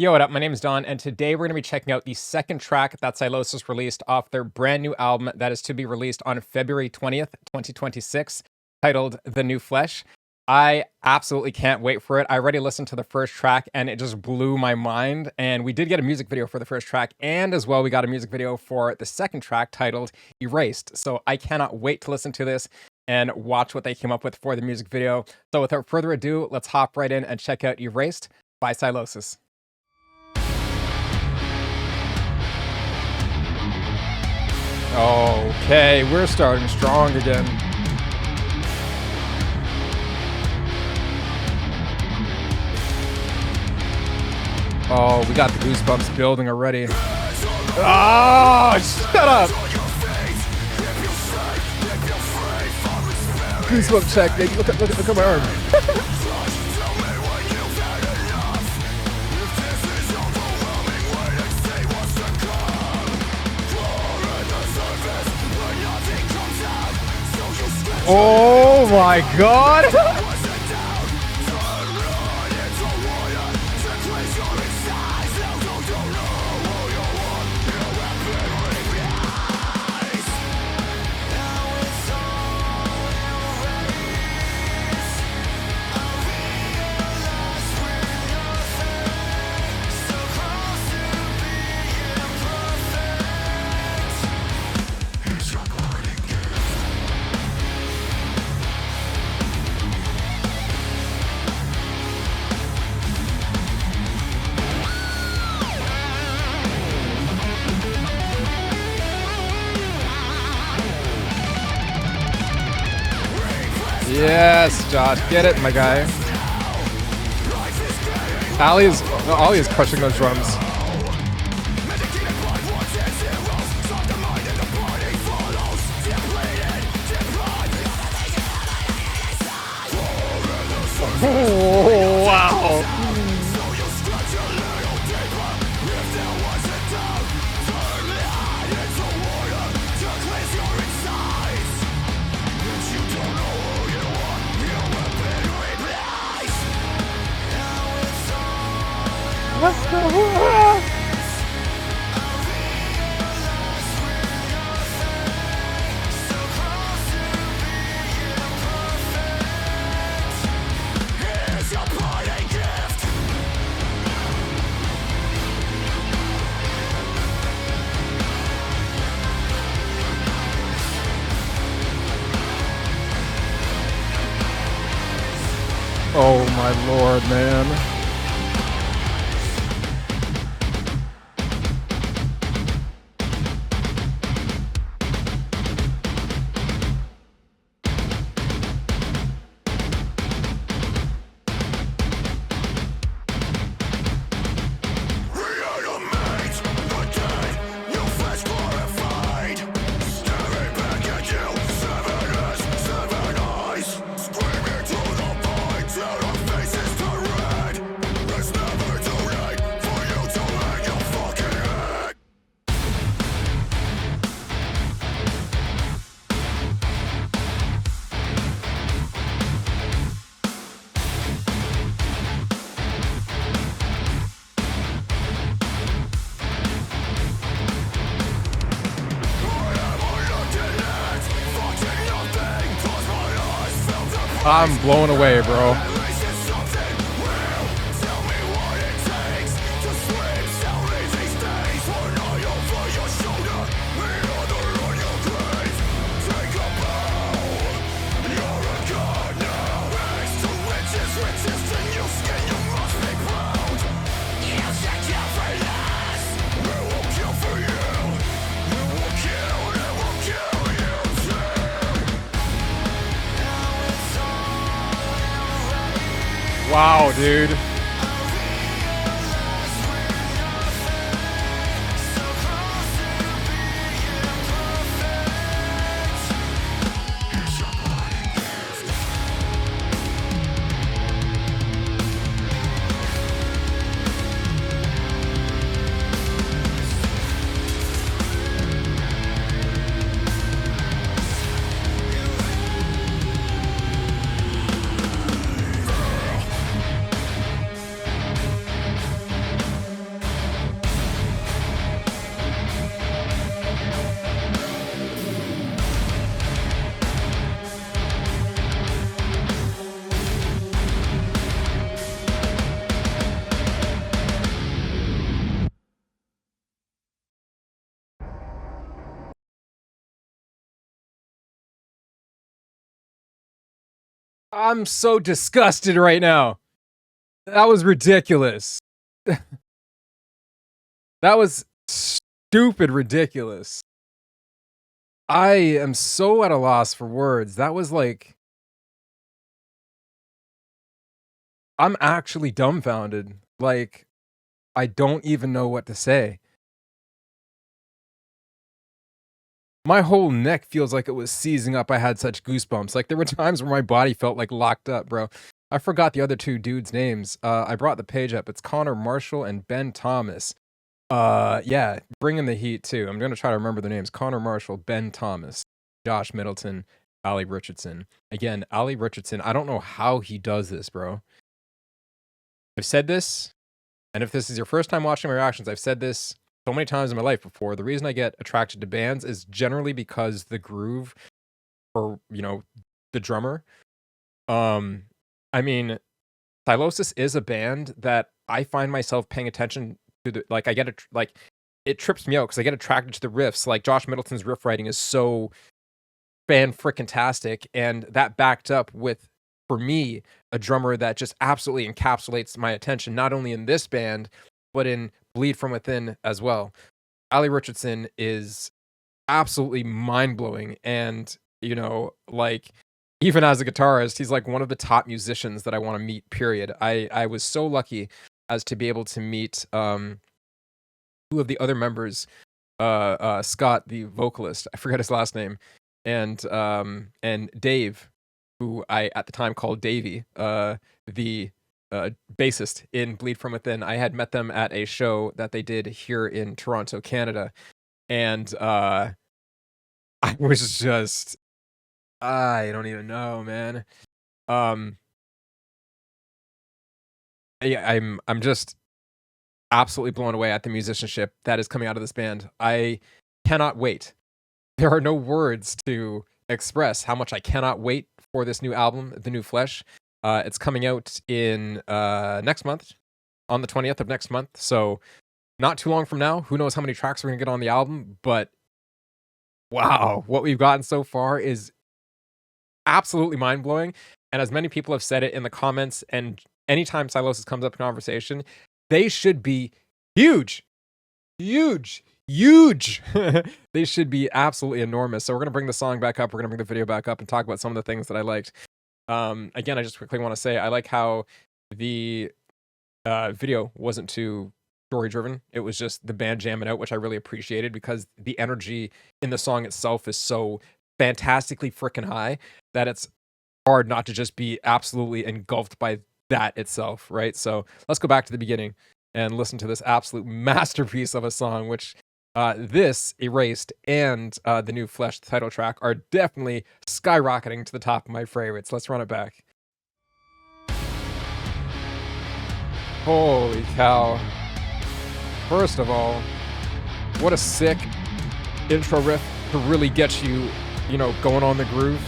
Yo, what up? My name is Don, and today we're going to be checking out the second track that Sylosis released off their brand new album that is to be released on February 20th, 2026, titled The New Flesh. I absolutely can't wait for it. I already listened to the first track and it just blew my mind. And we did get a music video for the first track, and as well, we got a music video for the second track titled Erased. So I cannot wait to listen to this and watch what they came up with for the music video. So without further ado, let's hop right in and check out Erased by Sylosis. Okay, we're starting strong again. Oh, we got the goosebumps building already. Oh, shut up! Goosebump check, baby. Look at my arm. Oh my god! Yes, Josh, get it, my guy. Ali is crushing those drums. Oh, wow. Let's go! Oh my lord, man. I'm blown away, bro. Wow, dude. I'm so disgusted right now. That was ridiculous. That was stupid ridiculous. I am so at a loss for words. That was like, I'm actually dumbfounded. Like, I don't even know what to say. My whole neck feels like it was seizing up. I had such goosebumps. Like, there were times where my body felt like locked up, bro. I forgot the other two dudes' names. I brought the page up. It's Connor Marshall and Ben Thomas. Yeah, bringing the heat too. I'm gonna try to remember the names. Connor Marshall, Ben Thomas, Josh Middleton, Ali Richardson. Again, Ali Richardson, I don't know how he does this, bro. I've said this, and if this is your first time watching my reactions, I've said this so many times in my life before. The reason I get attracted to bands is generally because the groove or, the drummer. I mean, Sylosis is a band that I find myself paying attention to. It trips me out because I get attracted to the riffs. Like, Josh Middleton's riff writing is so fan-frickin-tastic, and that backed up with, for me, a drummer that just absolutely encapsulates my attention, not only in this band, but in Bleed From Within as well. Ali Richardson is absolutely mind-blowing, and, even as a guitarist, he's like one of the top musicians that I want to meet, period. I was so lucky as to be able to meet two of the other members, Scott, the vocalist, I forget his last name, and Dave, who I at the time called Davey, the bassist in Bleed From Within. I had met them at a show that they did here in Toronto, Canada, and I was just, I don't even know, man. Yeah, I'm just absolutely blown away at the musicianship that is coming out of this band. I cannot wait. There are no words to express how much I cannot wait for this new album, The New Flesh. It's coming out in next month, on the 20th of next month. So not too long from now. Who knows how many tracks we're going to get on the album, but wow, what we've gotten so far is absolutely mind-blowing. And as many people have said it in the comments, and anytime Sylosis comes up in conversation, they should be huge. They should be absolutely enormous. So we're going to bring the song back up. We're going to bring the video back up and talk about some of the things that I liked. Again, I just quickly want to say, I like how the video wasn't too story-driven. It was just the band jamming out, which I really appreciated, because the energy in the song itself is so fantastically freaking high that it's hard not to just be absolutely engulfed by that itself, right? So let's go back to the beginning and listen to this absolute masterpiece of a song, which this, Erased, and The New Flesh title track are definitely skyrocketing to the top of my favorites. Let's run it back. Holy cow. First of all, what a sick intro riff to really get you, going on the groove.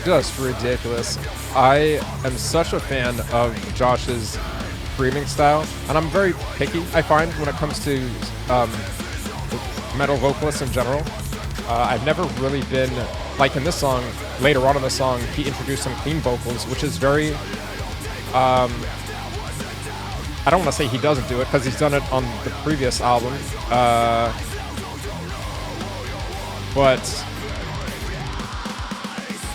Just ridiculous. I am such a fan of Josh's screaming style, and I'm very picky, I find, when it comes to metal vocalists in general. I've never really been, like in this song, later on in the song, he introduced some clean vocals, which is very, I don't want to say he doesn't do it, because he's done it on the previous album, but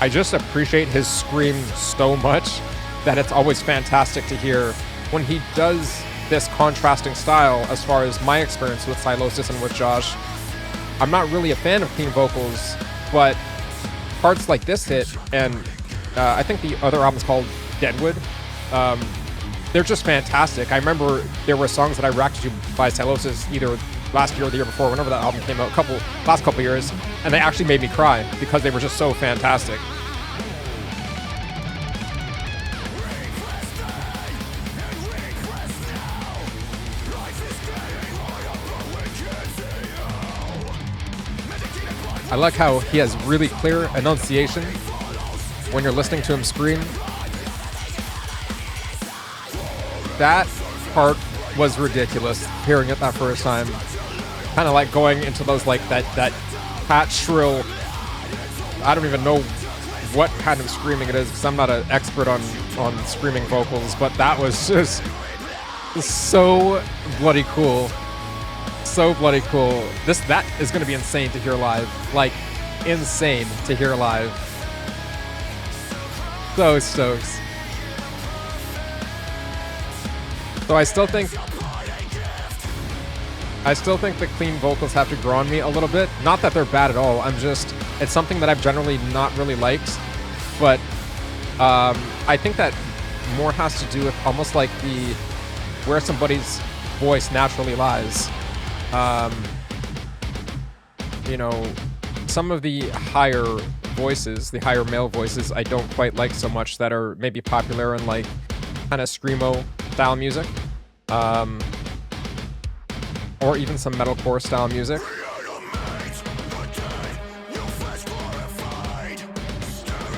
I just appreciate his scream so much that it's always fantastic to hear when he does this contrasting style. As far as my experience with Sylosis and with Josh, I'm not really a fan of clean vocals, but parts like this hit, and I think the other album's called Deadwood, they're just fantastic. I remember there were songs that I reacted to by Sylosis either last year or the year before, whenever that album came out, last couple years, and they actually made me cry because they were just so fantastic. I like how he has really clear enunciation when you're listening to him scream. That part was ridiculous hearing it that first time. Kind of like going into those like that pat shrill. I don't even know what kind of screaming it is because I'm not an expert on screaming vocals, but that was just so bloody cool. So bloody cool. That is going to be insane to hear live. Like, insane to hear live. So stoked. So I still think the clean vocals have to grow on me a little bit. Not that they're bad at all. It's something that I've generally not really liked. But I think that more has to do with almost like where somebody's voice naturally lies. You know, some of the higher voices, the higher male voices, I don't quite like so much that are maybe popular in like kind of screamo style music. Or even some metalcore style music.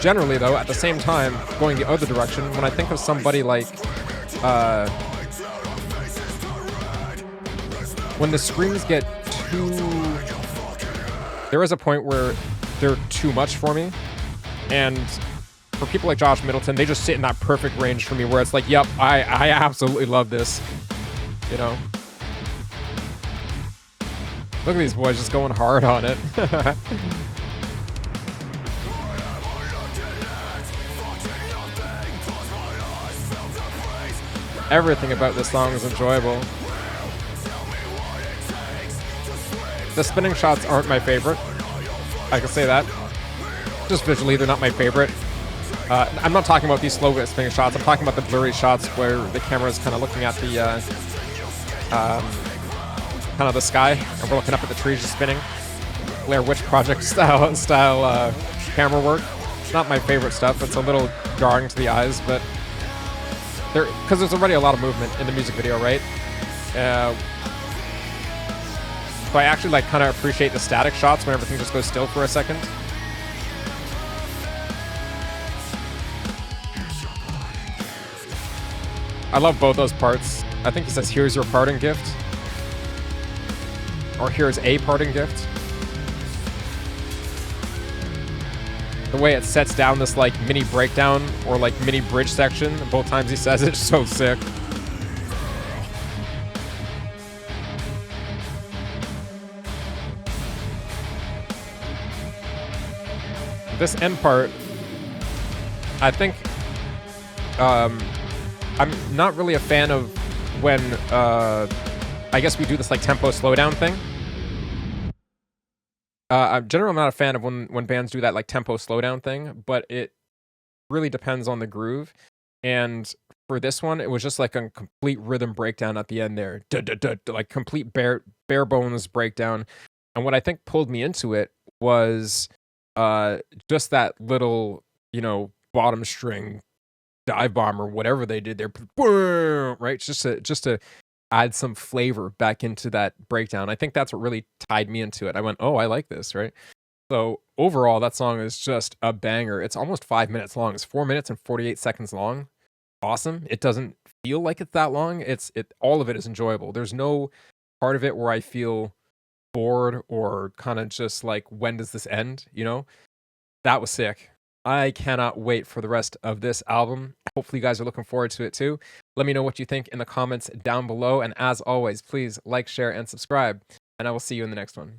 Generally, though, at the same time, going the other direction, when I think of somebody like, when the screams get too... There is a point where they're too much for me, and for people like Josh Middleton, they just sit in that perfect range for me where it's like, yep, I absolutely love this, you know? Look at these boys just going hard on it. Everything about this song is enjoyable. The spinning shots aren't my favorite. I can say that. Just visually, they're not my favorite. I'm not talking about these slow spinning shots. I'm talking about the blurry shots where the camera is kind of looking at the kind of the sky, and we're looking up at the trees just spinning. Blair Witch Project style camera work. It's not my favorite stuff. It's a little jarring to the eyes, but because there's already a lot of movement in the music video, right? So I actually like kind of appreciate the static shots when everything just goes still for a second. I love both those parts. I think he says, "Here's your parting gift." Or "Here's a parting gift." The way it sets down this like mini breakdown or like mini bridge section, both times he says it's so sick. This end part, I think, I'm not really a fan of when, I guess we do this like tempo slowdown thing. I'm generally not a fan of when bands do that like tempo slowdown thing, but it really depends on the groove. And for this one, it was just like a complete rhythm breakdown at the end there, like complete bare bones breakdown. And what I think pulled me into it was just that little, bottom string dive bomb or whatever they did there, right? Just to add some flavor back into that breakdown. I think that's what really tied me into it. I went, oh, I like this, right? So overall, that song is just a banger. It's almost 5 minutes long. It's 4 minutes and 48 seconds long. Awesome. It doesn't feel like it's that long. All of it is enjoyable. There's no part of it where I feel bored or kind of just like, when does this end? That was sick. I cannot wait for the rest of this album. Hopefully you guys are looking forward to it too. Let me know what you think in the comments down below. And as always, please like, share, and subscribe. And I will see you in the next one.